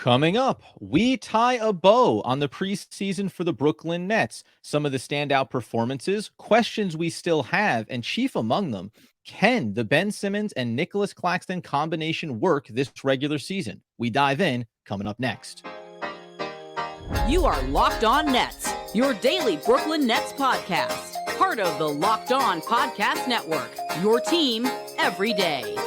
Coming up, we tie a bow on the preseason for the Brooklyn Nets. Some of the standout performances, questions we still have, and chief among them, can the Ben Simmons and Nicholas Claxton combination work this regular season? We dive in coming up next. You are Locked On Nets, your daily Brooklyn Nets podcast. Part of the Locked On Podcast Network, your team every day.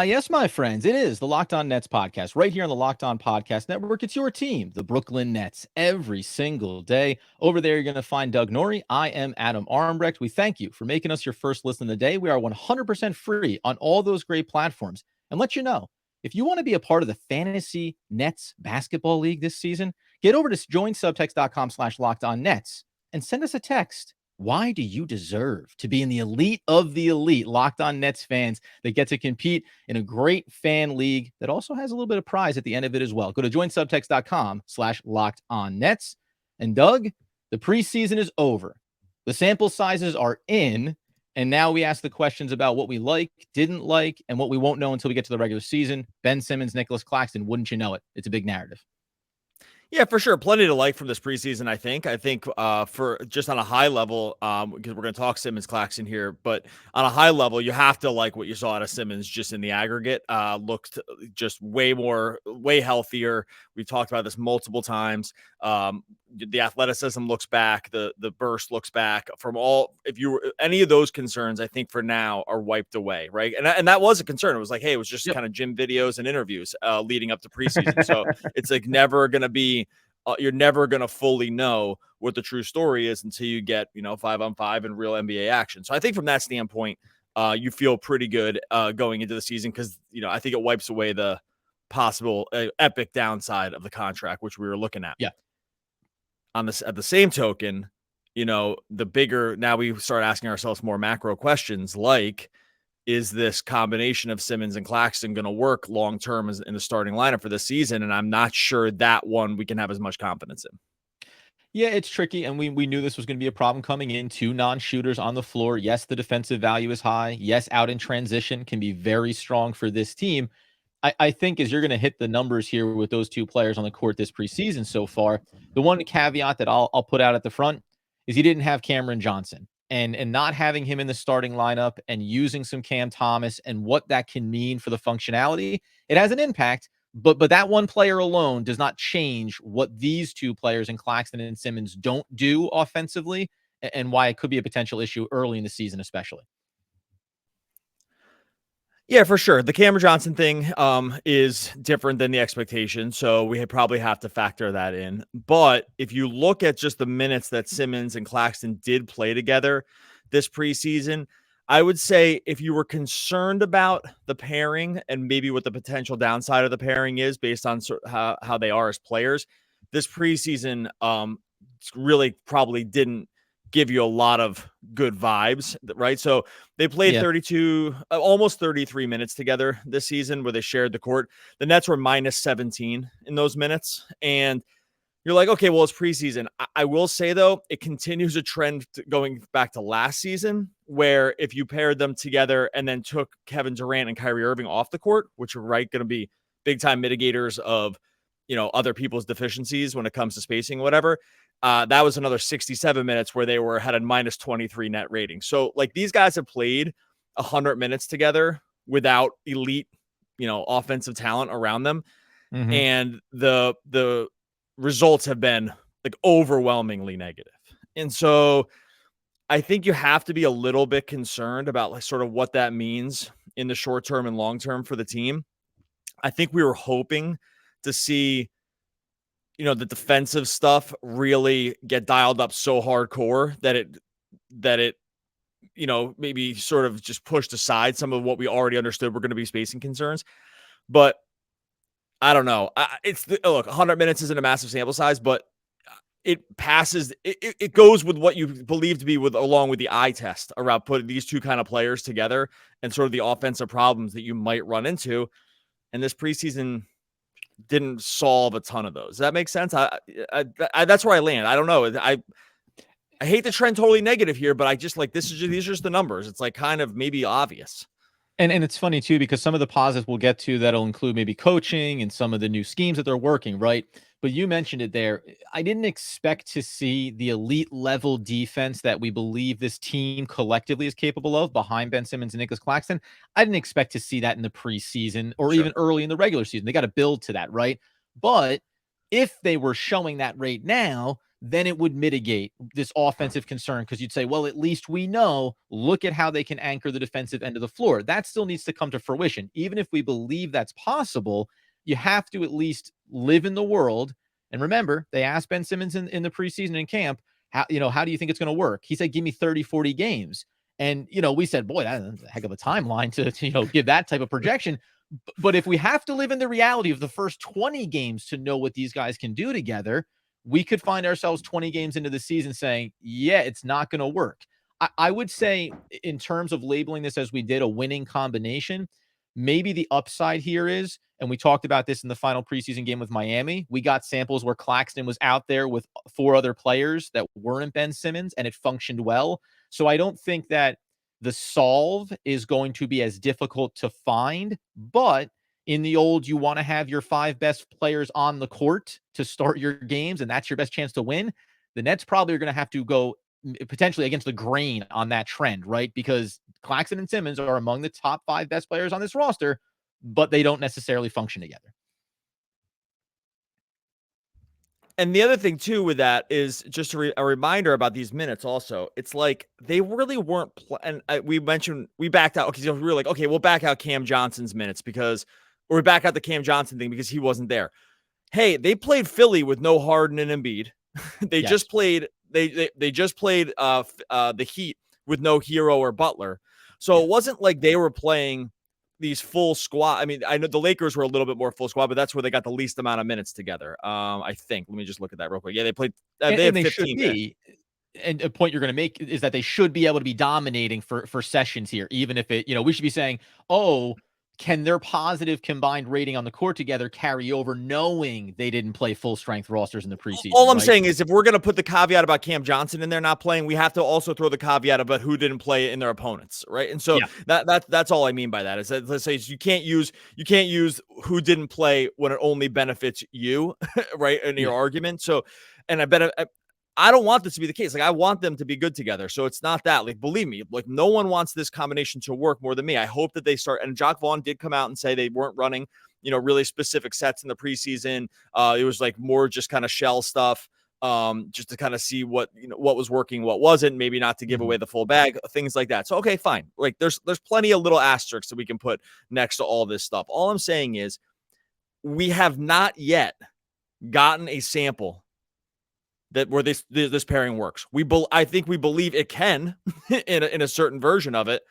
Yes, my friends, it is the Locked On Nets podcast right here on the Locked On Podcast Network. It's your team, the Brooklyn Nets, every single day. Over there, you're going to find Doug Norrie. I am Adam Armbrecht. We thank you for making us your first listen of the day. We are 100% free on all those great platforms. And let you know, if you want to be a part of the Fantasy Nets Basketball League this season, get over to joinsubtext.com/LockedOnNets and send us a text. Why do you deserve to be in the elite of the elite Locked On Nets fans that get to compete in a great fan league that also has a little bit of prize at the end of it as well? Go to joinsubtext.com/LockedOnNets. And Doug, the preseason is over. The sample sizes are in. And now we ask the questions about what we like, didn't like, and what we won't know until we get to the regular season. Ben Simmons, Nicholas Claxton, wouldn't you know it? It's a big narrative. Yeah, for sure. Plenty to like from this preseason, I think. For just on a high level, because we're going to talk Simmons Claxton here, but on a high level, you have to like what you saw out of Simmons just in the aggregate. Looked just way healthier. We've talked about this multiple times. The athleticism looks back. The burst looks back. Any of those concerns, I think for now are wiped away, right? And that was a concern. It was like, hey, it was just kind of gym videos and interviews leading up to preseason. So it's like never going to be. You're never going to fully know what the true story is until you get, 5-on-5 and real NBA action. So I think from that standpoint, you feel pretty good going into the season because, I think it wipes away the possible epic downside of the contract, which we were looking at. Yeah. At the same token, the bigger, now we start asking ourselves more macro questions like, is this combination of Simmons and Claxton going to work long-term in the starting lineup for this season? And I'm not sure that one we can have as much confidence in. Yeah, it's tricky. And we knew this was going to be a problem coming in. 2 non-shooters on the floor. Yes, the defensive value is high. Yes, out in transition can be very strong for this team. I think as you're going to hit the numbers here with those 2 players on the court this preseason so far, the one caveat that I'll put out at the front is he didn't have Cameron Johnson. And not having him in the starting lineup and using some Cam Thomas and what that can mean for the functionality, it has an impact. But that one player alone does not change what these 2 players in Claxton and Simmons don't do offensively and why it could be a potential issue early in the season, especially. Yeah, for sure. The Cameron Johnson thing is different than the expectation, so we probably have to factor that in. But if you look at just the minutes that Simmons and Claxton did play together this preseason, I would say if you were concerned about the pairing and maybe what the potential downside of the pairing is based on how they are as players, this preseason really probably didn't give you a lot of good vibes, right? So they played 32, almost 33 minutes together this season where they shared the court. The Nets were minus 17 in those minutes. And you're like, okay, well, it's preseason. I will say, though, it continues a trend going back to last season where if you paired them together and then took Kevin Durant and Kyrie Irving off the court, which are going to be big time mitigators of, other people's deficiencies when it comes to spacing, whatever. That was another 67 minutes where they had a minus 23 net rating. So like these guys have played 100 minutes together without elite, offensive talent around them. Mm-hmm. And the results have been like overwhelmingly negative. And so I think you have to be a little bit concerned about like sort of what that means in the short term and long term for the team. I think we were hoping to see the defensive stuff really get dialed up so hardcore that it maybe sort of just pushed aside some of what we already understood were going to be spacing concerns. But I don't know. Look, 100 minutes isn't a massive sample size, but it passes. It goes with what you believe to be along with the eye test around putting these 2 kind of players together and sort of the offensive problems that you might run into. And this preseason didn't solve a ton of those. Does that make sense? I that's where I land. I don't know. I hate the trend totally negative here, but I just like these are just the numbers. It's like kind of maybe obvious. And it's funny too, because some of the positives we'll get to that'll include maybe coaching and some of the new schemes that they're working, right? But you mentioned it there. I didn't expect to see the elite level defense that we believe this team collectively is capable of behind Ben Simmons and Nic Claxton. I didn't expect to see that in the preseason or even early in the regular season. They got to build to that, right? But if they were showing that rate now, then it would mitigate this offensive concern, because you'd say, well, at least we know, look at how they can anchor the defensive end of the floor. That still needs to come to fruition. Even if we believe that's possible, you have to at least live in the world. And remember, they asked Ben Simmons in the preseason in camp, how do you think it's going to work? He said, give me 30, 40 games. And, we said, boy, that's a heck of a timeline to give that type of projection. But if we have to live in the reality of the first 20 games to know what these guys can do together, we could find ourselves 20 games into the season saying, yeah, it's not going to work. I would say, in terms of labeling this as we did a winning combination, maybe the upside here is, and we talked about this in the final preseason game with Miami, we got samples where Claxton was out there with 4 other players that weren't Ben Simmons, and it functioned well. So I don't think that the solve is going to be as difficult to find, but in the old, you want to have your 5 best players on the court to start your games, and that's your best chance to win. The Nets probably are going to have to go potentially against the grain on that trend, right? Because Claxton and Simmons are among the top 5 best players on this roster, but they don't necessarily function together. And the other thing too with that is just a reminder about these minutes. Also, it's like they really weren't. And we backed out. Okay, so we were like, okay, we'll back out Cam Johnson's minutes or we back out the Cam Johnson thing because he wasn't there. Hey, they played Philly with no Harden and Embiid. They just played. They just played the Heat with no Hero or Butler. So it wasn't like they were playing these full squad. I mean, I know the Lakers were a little bit more full squad, but that's where they got the least amount of minutes together. I think. Let me just look at that real quick. Yeah, they played. They had 15 minutes. And a point you're going to make is that they should be able to be dominating for sessions here, even if it, we should be saying, oh, can their positive combined rating on the court together carry over, knowing they didn't play full strength rosters in the preseason? All I'm saying is, if we're going to put the caveat about Cam Johnson in there not playing, we have to also throw the caveat about who didn't play in their opponents, right? And so that's all I mean by that. Is that, let's say, you can't use who didn't play when it only benefits you, right? In your argument. So, and I don't want this to be the case. Like, I want them to be good together. So it's not that. Like, believe me, like, no one wants this combination to work more than me. I hope that they start. And Jacques Vaugh did come out and say they weren't running, really specific sets in the preseason. It was like more just kind of shell stuff, just to kind of see what was working, what wasn't, maybe not to give away the full bag, things like that. So, okay, fine. Like, there's plenty of little asterisks that we can put next to all this stuff. All I'm saying is we have not yet gotten a sample that where this pairing works. I think we believe it can in a certain version of it,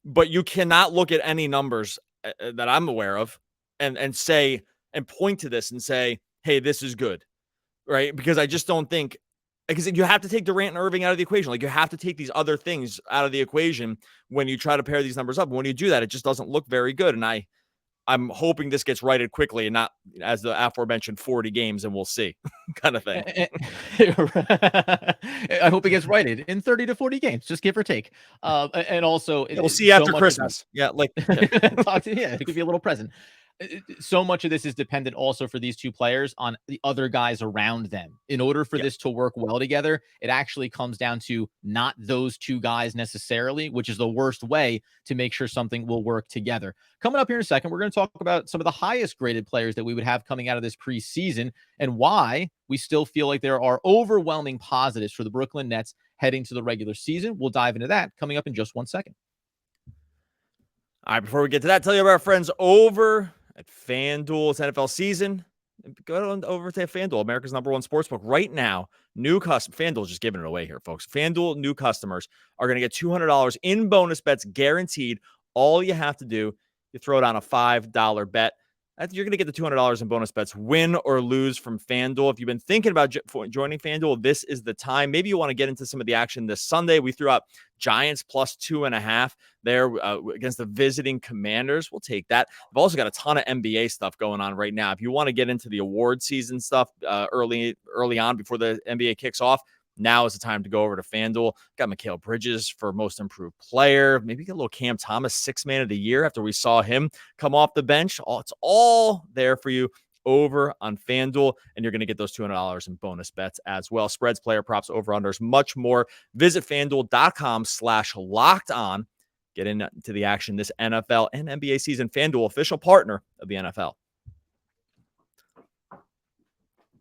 but you cannot look at any numbers that I'm aware of and say and point to this and say, hey, this is good, right? Because I just don't think, because you have to take Durant and Irving out of the equation. Like, you have to take these other things out of the equation when you try to pair these numbers up. When you do that, it just doesn't look very good. And I'm hoping this gets righted quickly and not as the aforementioned 40 games, and we'll see kind of thing. I hope it gets righted in 30 to 40 games, just give or take. And also, we'll see after Christmas. It could be a little present. So much of this is dependent also for these two players on the other guys around them. In order for this to work well together, it actually comes down to not those two guys necessarily, which is the worst way to make sure something will work together. Coming up here in a second, we're going to talk about some of the highest graded players that we would have coming out of this preseason and why we still feel like there are overwhelming positives for the Brooklyn Nets heading to the regular season. We'll dive into that coming up in just 1 second. All right, before we get to that, tell you about our friends over at FanDuel. It's NFL season. Go over to FanDuel, America's #1 sportsbook. Right now, FanDuel's just giving it away here, folks. FanDuel new customers are going to get $200 in bonus bets guaranteed. All you have to do, you throw down a $5 bet. you're going to get the $200 in bonus bets, win or lose from FanDuel. If you've been thinking about joining FanDuel, this is the time. Maybe you want to get into some of the action this Sunday. We threw out Giants plus 2.5 there against the visiting Commanders. We'll take that. I've also got a ton of NBA stuff going on right now. If you want to get into the award season stuff early on before the NBA kicks off, now is the time to go over to FanDuel. Got Mikal Bridges for most improved player. Maybe get a little Cam Thomas 6th man of the year after we saw him come off the bench. It's all there for you over on FanDuel, and you're going to get those $200 in bonus bets as well. Spreads, player props, over-unders, much more. Visit FanDuel.com/lockedon. Get into the action this NFL and NBA season. FanDuel, official partner of the NFL.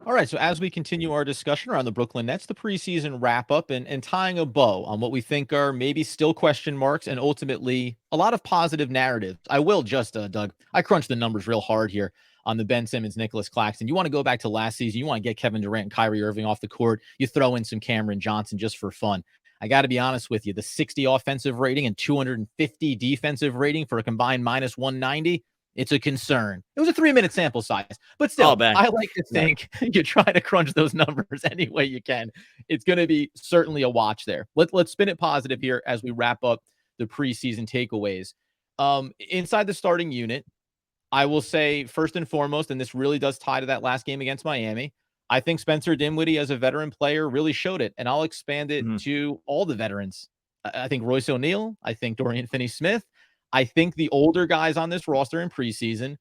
All right, so as we continue our discussion around the Brooklyn Nets, the preseason wrap-up and tying a bow on what we think are maybe still question marks and ultimately a lot of positive narratives. I will just, Doug, I crunched the numbers real hard here on the Ben Simmons, Nic Claxton. You want to go back to last season, you want to get Kevin Durant and Kyrie Irving off the court, you throw in some Cameron Johnson just for fun. I got to be honest with you, the 60 offensive rating and 250 defensive rating for a combined minus 190, it's a concern. It was a 3-minute sample size, but still, I like to think you try to crunch those numbers any way you can. It's going to be certainly a watch there. Let's spin it positive here as we wrap up the preseason takeaways. Inside the starting unit, I will say first and foremost, and this really does tie to that last game against Miami, I think Spencer Dinwiddie as a veteran player really showed it, and I'll expand it to all the veterans. I think Royce O'Neal, I think Dorian Finney-Smith, I think the older guys on this roster in preseason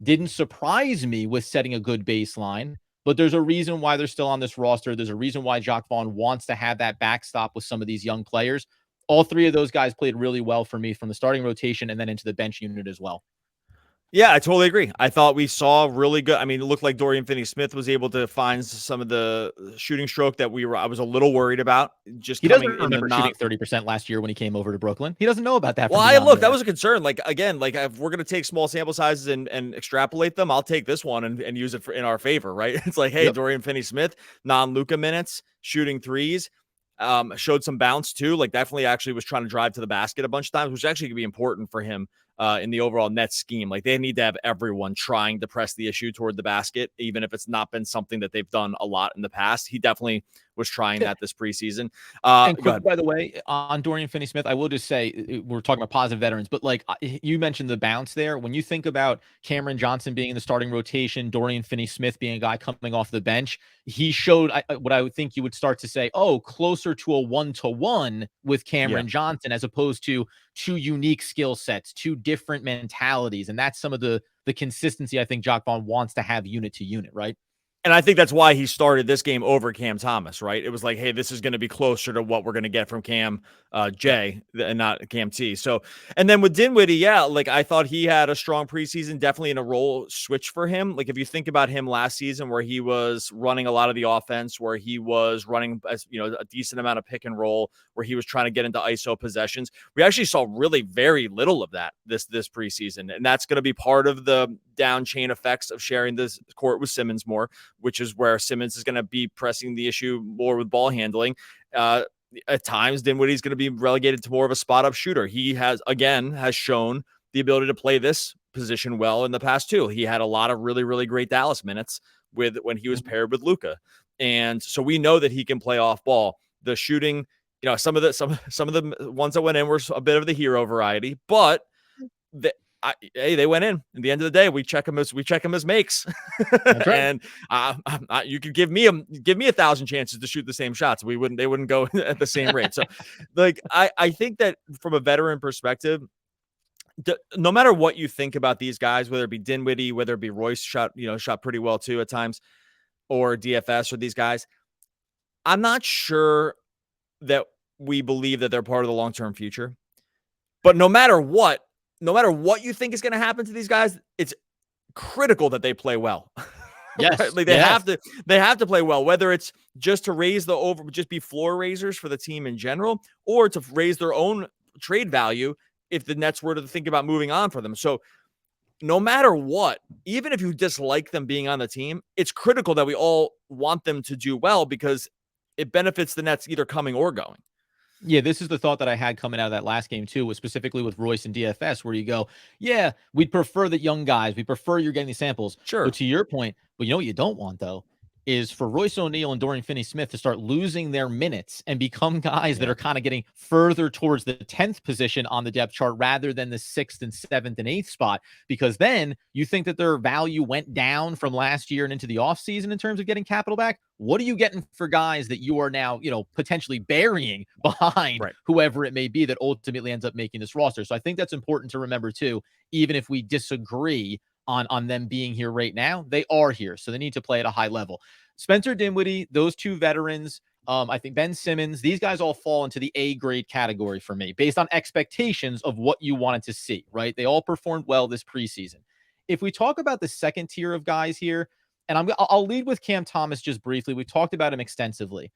didn't surprise me with setting a good baseline, but there's a reason why they're still on this roster. There's a reason why Jacques Vaughn wants to have that backstop with some of these young players. All three of those guys played really well for me from the starting rotation and then into the bench unit as well. Yeah, I totally agree. I thought we saw really good. I mean, it looked like Dorian Finney-Smith was able to find some of the shooting stroke that I was a little worried about. He doesn't remember shooting 30% last year when he came over to Brooklyn. He doesn't know about that. Well, that was a concern. Like, again, like if we're going to take small sample sizes and extrapolate them, I'll take this one and use it in our favor, right? It's like, hey, Dorian Finney-Smith, non-Luka minutes, shooting threes. Showed some bounce too. Like definitely actually was trying to drive to the basket a bunch of times, which actually could be important for him in the overall Nets scheme. Like they need to have everyone trying to press the issue toward the basket, even if it's not been something that they've done a lot in the past. He definitely was trying that this preseason. And quick, by the way, on Dorian Finney-Smith, I will just say we're talking about positive veterans, but like you mentioned the bounce there. When you think about Cameron Johnson being in the starting rotation, Dorian Finney-Smith being a guy coming off the bench, he showed what I would think you would start to say, closer to a 1-to-1 with Cameron Johnson, as opposed to two unique skill sets, two different mentalities. And that's some of the consistency I think Jacques Vaughn wants to have unit to unit, right? And I think that's why he started this game over Cam Thomas, right? It was like, hey, this is going to be closer to what we're going to get from Cam J and not Cam T. So, and then with Dinwiddie, like I thought he had a strong preseason, definitely in a role switch for him. Like if you think about him last season, where he was running a lot of the offense, where he was running a decent amount of pick and roll, where he was trying to get into ISO possessions, we actually saw really very little of that this preseason, and that's going to be part of the down chain effects of sharing this court with Simmons more, which is where Simmons is going to be pressing the issue more with ball handling. At times, Dinwiddie's going to be relegated to more of a spot-up shooter. He has shown the ability to play this position well in the past too. He had a lot of really, really great Dallas minutes when he was paired with Luka, and so we know that he can play off ball. The shooting, some of the ones that went in were a bit of the hero variety, but they went in. At the end of the day, we check them as makes. That's right. And you could give me 1,000 chances to shoot the same shots. They wouldn't go at the same rate. So, like I think that from a veteran perspective, no matter what you think about these guys, whether it be Dinwiddie, whether it be Royce shot pretty well too at times, or DFS or these guys, I'm not sure that we believe that they're part of the long-term future. But no matter what you think is going to happen to these guys, it's critical that they play well. Yes. Right? Like they have to play well, whether it's just to just be floor raisers for the team in general, or to raise their own trade value if the Nets were to think about moving on for them. So no matter what, even if you dislike them being on the team, it's critical that we all want them to do well, because it benefits the Nets either coming or going. Yeah, this is the thought that I had coming out of that last game too, was specifically with Royce and DFS, where you go, yeah, we'd prefer the young guys. We prefer you're getting these samples. Sure. But to your point, but you know what you don't want though, is for Royce O'Neal and Dorian Finney-Smith to start losing their minutes and become guys that are kind of getting further towards the 10th position on the depth chart rather than the 6th and 7th and 8th spot, because then you think that their value went down from last year and into the offseason in terms of getting capital back. What are you getting for guys that you are now, potentially burying behind whoever it may be that ultimately ends up making this roster? So I think that's important to remember too, even if we disagree on them being here right now, they are here. So they need to play at a high level. Spencer Dinwiddie, those two veterans, I think Ben Simmons, these guys all fall into the A grade category for me based on expectations of what you wanted to see, right? They all performed well this preseason. If we talk about the second tier of guys here, and I'll lead with Cam Thomas just briefly. We talked about him extensively.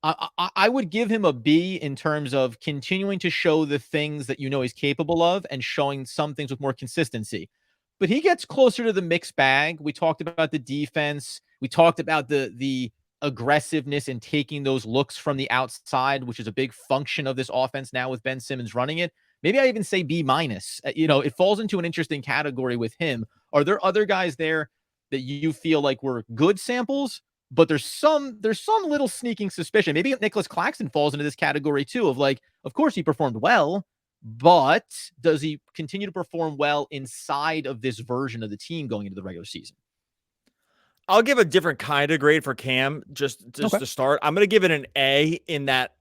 I would give him a B in terms of continuing to show the things that he's capable of and showing some things with more consistency. But he gets closer to the mixed bag. We talked about the defense. We talked about the aggressiveness and taking those looks from the outside, which is a big function of this offense now with Ben Simmons running it. Maybe I even say B minus. It falls into an interesting category with him. Are there other guys there that you feel like were good samples, but there's some little sneaking suspicion? Maybe Nic Claxton falls into this category too, of like, of course he performed well, but does he continue to perform well inside of this version of the team going into the regular season? I'll give a different kind of grade for Cam just to start. I'm going to give it an A in that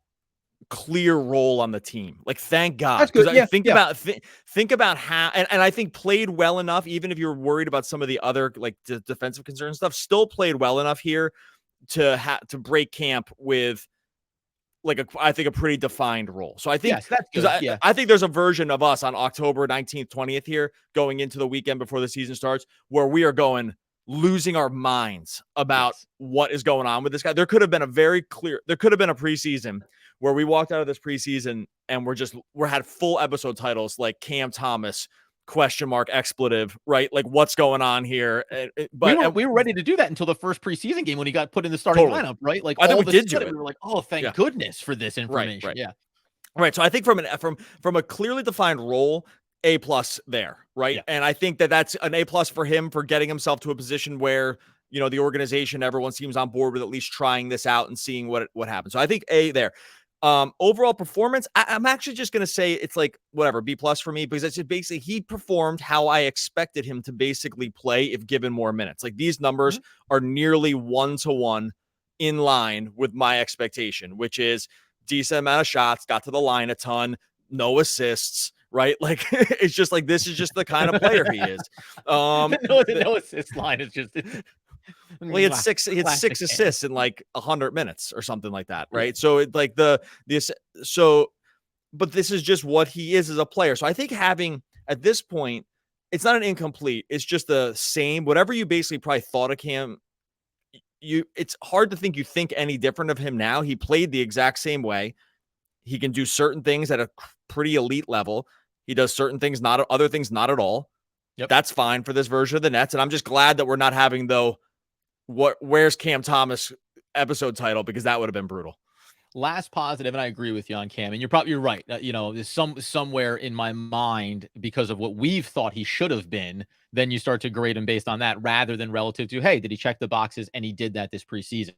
clear role on the team. Like, thank God. Because think about how, and I think played well enough, even if you're worried about some of the other like defensive concern stuff, still played well enough here to break camp with I think a pretty defined role. So I think I think there's a version of us on October 19th, 20th here going into the weekend before the season starts where we are losing our minds about what is going on with this guy. There could have been a preseason where we walked out of this preseason and we're had full episode titles like Cam Thomas, ? Expletive, right? Like, what's going on here? But we were ready to do that until the first preseason game when he got put in the starting lineup, right? Like, I think we did do it. We were like, oh, thank goodness for this information. Right. So I think from a clearly defined role, A+ there, right? And I think that's an A+ for him for getting himself to a position where the organization, everyone seems on board with at least trying this out and seeing what happens. So I think A there. Overall performance, I'm actually just going to say it's like whatever, B+ for me, because it's just basically he performed how I expected him to basically play if given more minutes. Like, these numbers are nearly 1-to-1 in line with my expectation, which is decent amount of shots, got to the line a ton, no assists, right? Like, it's just like, this is just the kind of player he is. No assist line is just... Well, he had six assists in like 100 minutes or something like that, right? So but this is just what he is as a player. So I think having at this point, it's not an incomplete. It's just the same. Whatever you basically probably thought of Cam, it's hard to think you think any different of him now. He played the exact same way. He can do certain things at a pretty elite level. He does certain things, other things not at all. That's fine for this version of the Nets. And I'm just glad that we're not having where's Cam Thomas episode title, because that would have been brutal. Last positive, and I agree with you on Cam, and you're right. There's somewhere in my mind, because of what we've thought he should have been, then you start to grade him based on that rather than relative to, hey, did he check the boxes? And he did that this preseason.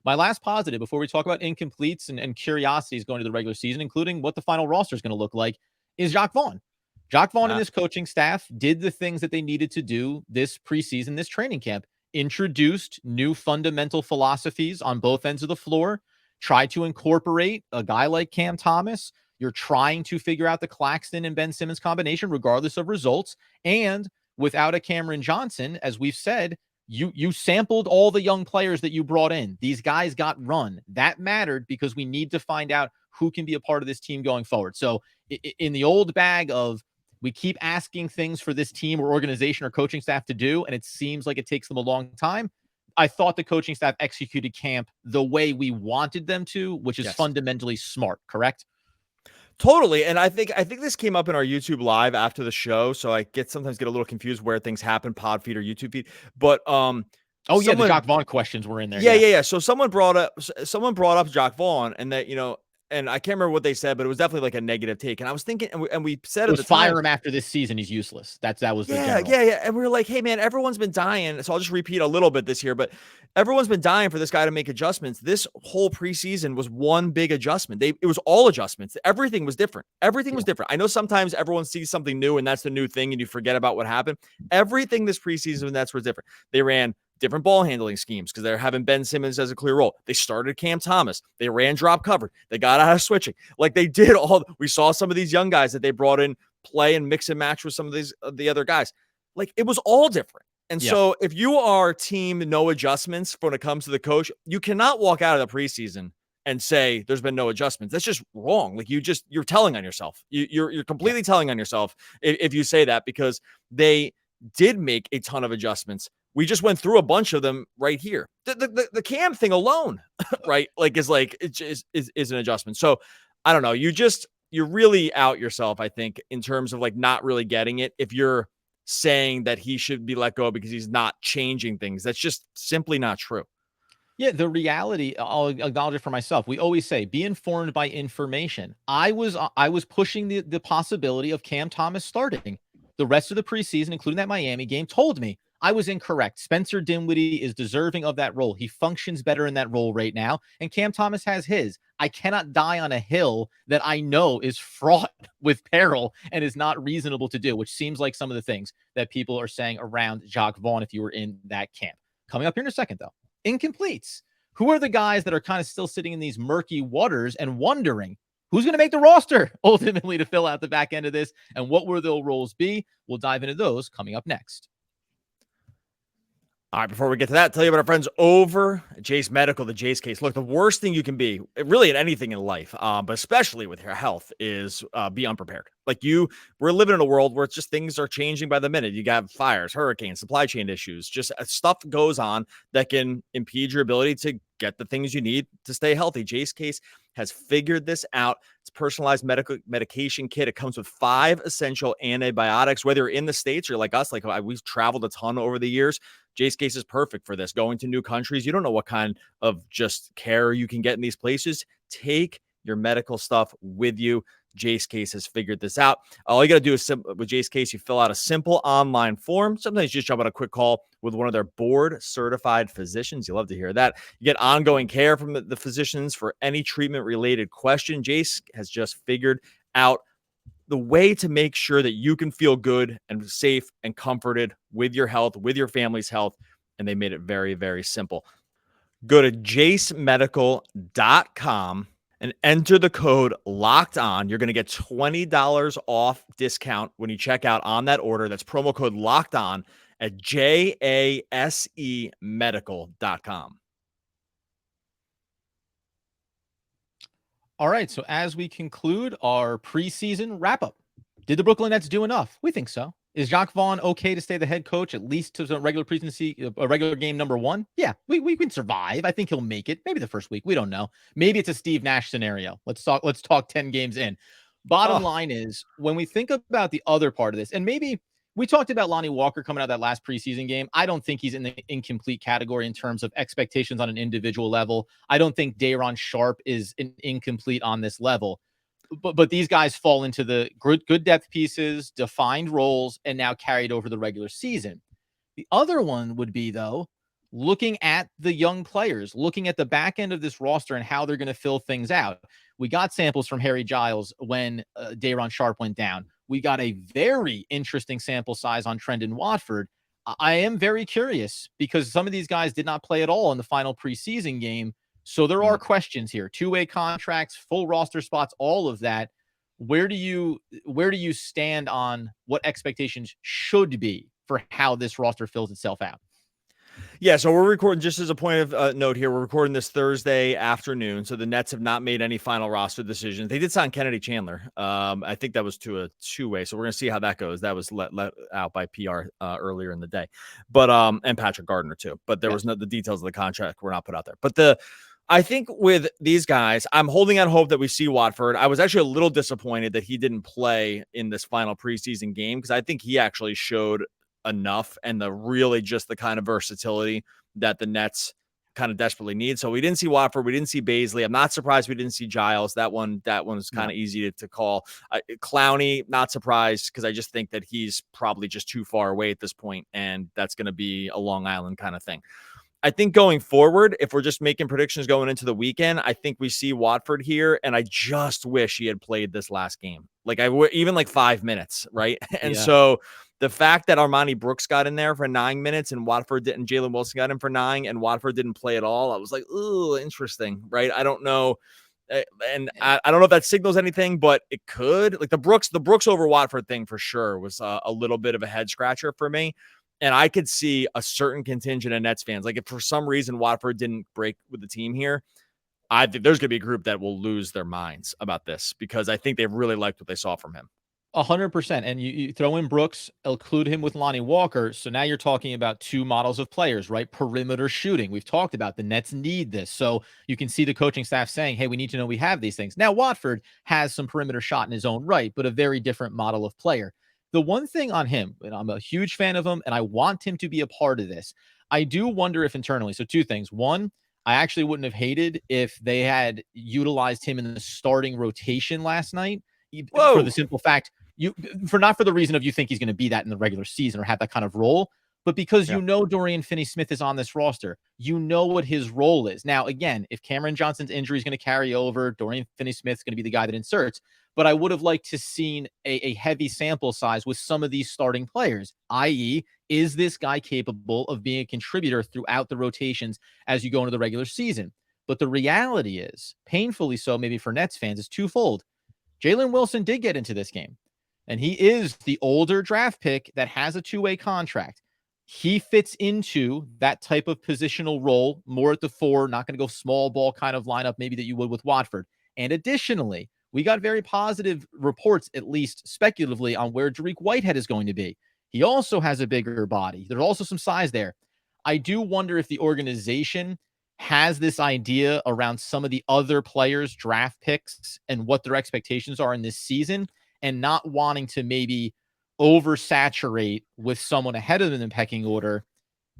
My last positive before we talk about incompletes and curiosities going to the regular season, including what the final roster is going to look like, is Jacque Vaughn. Jacque Vaughn and his coaching staff did the things that they needed to do this preseason, this training camp. Introduced new fundamental philosophies on both ends of the floor, tried to incorporate a guy like Cam Thomas. You're trying to figure out the Claxton and Ben Simmons combination, regardless of results. And without a Cameron Johnson, as we've said, you sampled all the young players that you brought in. These guys got run. That mattered because we need to find out who can be a part of this team going forward. So in the old bag of, we keep asking things for this team or organization or coaching staff to do, and it seems like it takes them a long time. I thought the coaching staff executed camp the way we wanted them to, which is fundamentally smart, correct? Totally. And I think this came up in our YouTube live after the show, so I sometimes get a little confused where things happen, pod feed or YouTube feed. But the Jacque Vaughn questions were in there. Yeah. So someone brought up Jacque Vaughn, and that and I can't remember what they said, but it was definitely like a negative take. And I was thinking, and we said It at was the time, fire him after this season. He's useless. That was the yeah, general. yeah. And we were like, hey, man, everyone's been dying. So I'll just repeat a little bit this here, but everyone's been dying for this guy to make adjustments. This whole preseason was one big adjustment. It was all adjustments. Everything was different. Everything was different. I know sometimes everyone sees something new and that's the new thing and you forget about what happened. Everything this preseason, that's what's different. They ran different ball handling schemes because they're having Ben Simmons as a clear role. They started Cam Thomas. They ran drop cover. They got out of switching. Like they did all. We saw some of these young guys that they brought in play and mix and match with some of these the other guys. Like it was all different. And so if you are team no adjustments when it comes to the coach, you cannot walk out of the preseason and say there's been no adjustments. That's just wrong. Like you're telling on yourself. You're completely telling on yourself if you say that, because they did make a ton of adjustments. We just went through a bunch of them right here. The Cam thing alone, right? Like is an adjustment. So I don't know. You're really out yourself, I think, in terms of like not really getting it. If you're saying that he should be let go because he's not changing things, that's just simply not true. Yeah, the reality, I'll acknowledge it for myself. We always say, be informed by information. I was pushing the possibility of Cam Thomas starting. The rest of the preseason, including that Miami game, told me I was incorrect. Spencer Dinwiddie is deserving of that role. He functions better in that role right now, and Cam Thomas has his. I cannot die on a hill that I know is fraught with peril and is not reasonable to do, which seems like some of the things that people are saying around Jacques Vaugh if you were in that camp. Coming up here in a second, though. Incompletes. Who are the guys that are kind of still sitting in these murky waters and wondering who's going to make the roster ultimately to fill out the back end of this, and what will their roles be? We'll dive into those coming up next. All right, before we get to that, tell you about our friends over at Jase Medical, the JCASE. Look, the worst thing you can be, really in anything in life, but especially with your health, is be unprepared. Like we're living in a world where it's just things are changing by the minute. You got fires, hurricanes, supply chain issues, just stuff goes on that can impede your ability to get the things you need to stay healthy. JCASE has figured this out. It's a personalized medication kit. It comes with 5 essential antibiotics. Whether you're in the States or like us, like we've traveled a ton over the years, JCASE is perfect for this. Going to new countries, you don't know what kind of just care you can get in these places. Take your medical stuff with you. JCASE has figured this out. All you got to do is with JCASE, you fill out a simple online form. Sometimes you just jump on a quick call with one of their board certified physicians. You love to hear that. You get ongoing care from the physicians for any treatment related question. Jase has just figured out the way to make sure that you can feel good and safe and comforted with your health, with your family's health. And they made it very, very simple. Go to jasemedical.com and enter the code LOCKEDON. You're going to get $20 off discount when you check out on that order. That's promo code LOCKEDON at jasemedical.com. All right, so as we conclude our preseason wrap-up, did the Brooklyn Nets do enough? We think so. Is Jacques Vaughn okay to stay the head coach at least to the regular game number 1? Yeah, we can survive. I think he'll make it. Maybe the first week. We don't know. Maybe it's a Steve Nash scenario. Let's talk 10 games in. Bottom line is, when we think about the other part of this, and maybe we talked about Lonnie Walker coming out of that last preseason game. I don't think he's in the incomplete category in terms of expectations on an individual level. I don't think Day'Ron Sharpe is an incomplete on this level. But these guys fall into the good depth pieces, defined roles, and now carried over the regular season. The other one would be, though, looking at the young players, looking at the back end of this roster and how they're going to fill things out. We got samples from Harry Giles when Day'Ron Sharpe went down. We got a very interesting sample size on Trendon Watford. I am very curious because some of these guys did not play at all in the final preseason game. So there are questions here, 2-way contracts, full roster spots, all of that. Where do you stand on what expectations should be for how this roster fills itself out? Yeah, so we're recording, just as a point of note here, we're recording this Thursday afternoon. So the Nets have not made any final roster decisions. They did sign Kennedy Chandler. I think that was to a 2-way. So we're going to see how that goes. That was let out by PR earlier in the day. But and Patrick Gardner too. But there was the details of the contract were not put out there. But I think with these guys, I'm holding out hope that we see Watford. I was actually a little disappointed that he didn't play in this final preseason game because I think he actually showed enough and really just the kind of versatility that the Nets kind of desperately need. So we didn't see Watford. We didn't see Baisley. I'm not surprised we didn't see Giles. That one was kind of easy to call. Clowney, not surprised because I just think that he's probably just too far away at this point, and that's going to be a Long Island kind of thing. I think going forward, if we're just making predictions going into the weekend, I think we see Watford here, and I just wish he had played this last game. Like even like 5 minutes, right? And so the fact that Armani Brooks got in there for 9 minutes and Watford didn't, Jalen Wilson got in for 9 and Watford didn't play at all, I was like, ooh, interesting, right? I don't know. And I don't know if that signals anything, but it could. Like the Brooks over Watford thing for sure was a little bit of a head scratcher for me. And I could see a certain contingent of Nets fans, like if for some reason Watford didn't break with the team here, I think there's going to be a group that will lose their minds about this because I think they really liked what they saw from him. 100%. And you throw in Brooks, include him with Lonnie Walker. So now you're talking about 2 models of players, right? Perimeter shooting. We've talked about the Nets need this. So you can see the coaching staff saying, hey, we need to know we have these things. Now, Watford has some perimeter shot in his own right, but a very different model of player. The one thing on him, and I'm a huge fan of him, and I want him to be a part of this. I do wonder if internally, so 2 things. One, I actually wouldn't have hated if they had utilized him in the starting rotation last night. For the simple fact, not for the reason of you think he's going to be that in the regular season or have that kind of role, but because you know Dorian Finney-Smith is on this roster. You know what his role is. Now, again, if Cameron Johnson's injury is going to carry over, Dorian Finney-Smith is going to be the guy that inserts. But I would have liked to seen a heavy sample size with some of these starting players, i.e., is this guy capable of being a contributor throughout the rotations as you go into the regular season? But the reality is, painfully so maybe for Nets fans, is twofold. Jalen Wilson did get into this game, and he is the older draft pick that has a 2-way contract. He fits into that type of positional role, more at the 4, not going to go small ball kind of lineup maybe that you would with Watford. And additionally, we got very positive reports, at least speculatively, on where Dariq Whitehead is going to be. He also has a bigger body. There's also some size there. I do wonder if the organization has this idea around some of the other players' draft picks and what their expectations are in this season, and not wanting to maybe oversaturate with someone ahead of them in the pecking order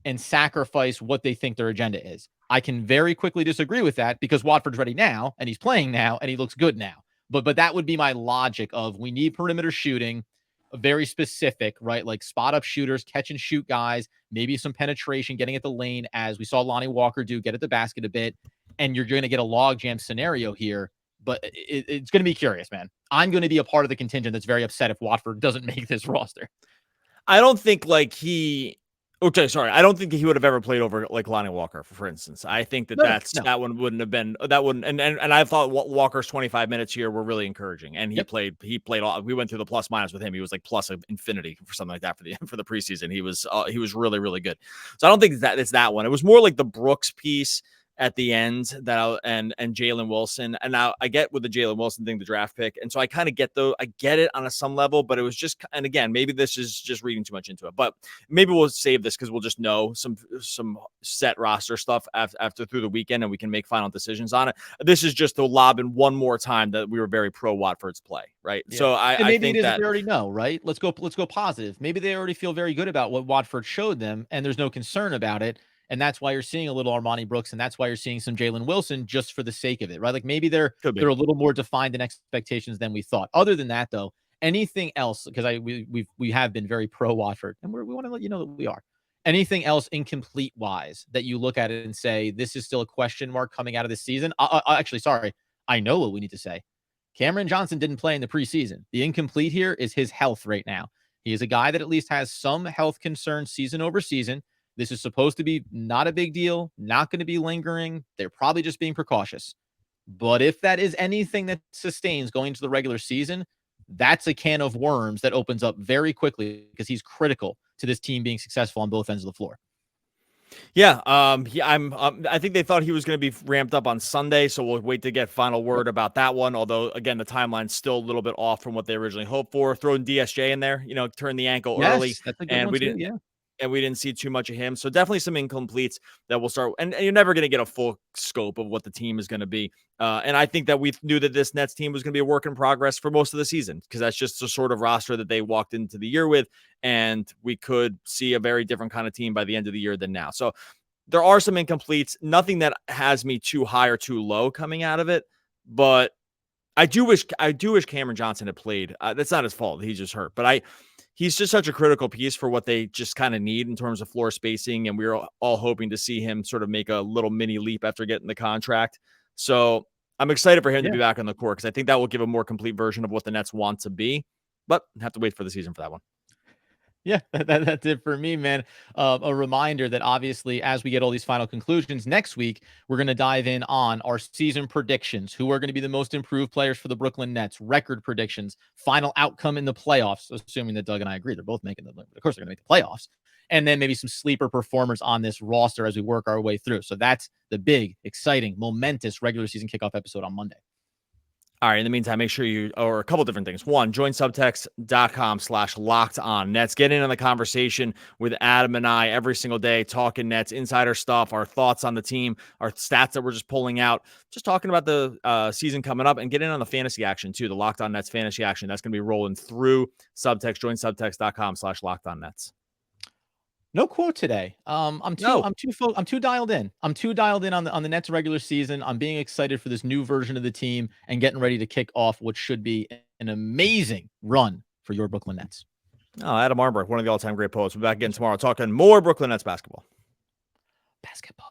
and sacrifice what they think their agenda is. I can very quickly disagree with that because Watford's ready now, and he's playing now, and he looks good now. But that would be my logic of we need perimeter shooting, very specific, right? Like spot up shooters, catch and shoot guys, maybe some penetration, getting at the lane as we saw Lonnie Walker do, get at the basket a bit. And you're going to get a logjam scenario here, but it's going to be curious, man. I'm going to be a part of the contingent that's very upset if Watford doesn't make this roster. I don't think I don't think he would have ever played over like Lonnie Walker, for instance. I think that one wouldn't have been that one. And I thought Walker's 25 minutes here were really encouraging, and he played all. We went through the plus minus with him. He was like plus of infinity for something like that for the preseason. He was really, really good. So I don't think that it's that one. It was more like the Brooks piece at the end and Jalen Wilson. And now I get with the Jalen Wilson thing, the draft pick. And so I kind of get I get it on some level, but it was just, and again, maybe this is just reading too much into it, but maybe we'll save this because we'll just know some set roster stuff after through the weekend and we can make final decisions on it. This is just to lob in one more time that we were very pro Watford's play, right? Yeah. So I think that they already know, right? Let's go positive. Maybe they already feel very good about what Watford showed them and there's no concern about it. And that's why you're seeing a little Armani Brooks, and that's why you're seeing some Jalen Wilson just for the sake of it, right? Like maybe they're a little more defined in expectations than we thought. Other than that, though, anything else? Because we have been very pro Watford, and we want to let you know that we are. Anything else incomplete wise that you look at it and say this is still a question mark coming out of this season? Actually, sorry, I know what we need to say. Cameron Johnson didn't play in the preseason. The incomplete here is his health right now. He is a guy that at least has some health concerns season over season. This is supposed to be not a big deal, not going to be lingering. They're probably just being precautious. But if that is anything that sustains going to the regular season, that's a can of worms that opens up very quickly because he's critical to this team being successful on both ends of the floor. Yeah, I think they thought he was going to be ramped up on Sunday, so we'll wait to get final word about that one. Although, again, the timeline's still a little bit off from what they originally hoped for. Throwing DSJ in there, turn the ankle early, that's a good one too, yeah. And we didn't see too much of him. So definitely some incompletes that will start. And you're never going to get a full scope of what the team is going to be. And I think that we knew that this Nets team was going to be a work in progress for most of the season because that's just the sort of roster that they walked into the year with. And we could see a very different kind of team by the end of the year than now. So there are some incompletes, nothing that has me too high or too low coming out of it, but I do wish Cameron Johnson had played. That's not his fault. He's just hurt, but he's just such a critical piece for what they just kind of need in terms of floor spacing. And we were all hoping to see him sort of make a little mini leap after getting the contract. So I'm excited for him to be back on the court, because I think that will give a more complete version of what the Nets want to be, but have to wait for the season for that one. Yeah, that's it for me, man. A reminder that obviously, as we get all these final conclusions next week, we're going to dive in on our season predictions, who are going to be the most improved players for the Brooklyn Nets, record predictions, final outcome in the playoffs, assuming that Doug and I agree they're both making the, of course they're going to make the playoffs, and then maybe some sleeper performers on this roster as we work our way through. So that's the big, exciting, momentous regular season kickoff episode on Monday. All right. In the meantime, make sure or a couple different things. One, join subtext.com/lockedonnets. Get in on the conversation with Adam and I every single day, talking Nets, insider stuff, our thoughts on the team, our stats that we're just pulling out, just talking about the season coming up, and get in on the fantasy action too, the Locked On Nets fantasy action. That's going to be rolling through Subtext. Join subtext.com/lockedonnets. No quote today. I'm too dialed in. I'm too dialed in on the Nets regular season. I'm being excited for this new version of the team and getting ready to kick off what should be an amazing run for your Brooklyn Nets. Oh, Adam Armbrecht, one of the all-time great poets. We'll be back again tomorrow talking more Brooklyn Nets basketball. Basketball.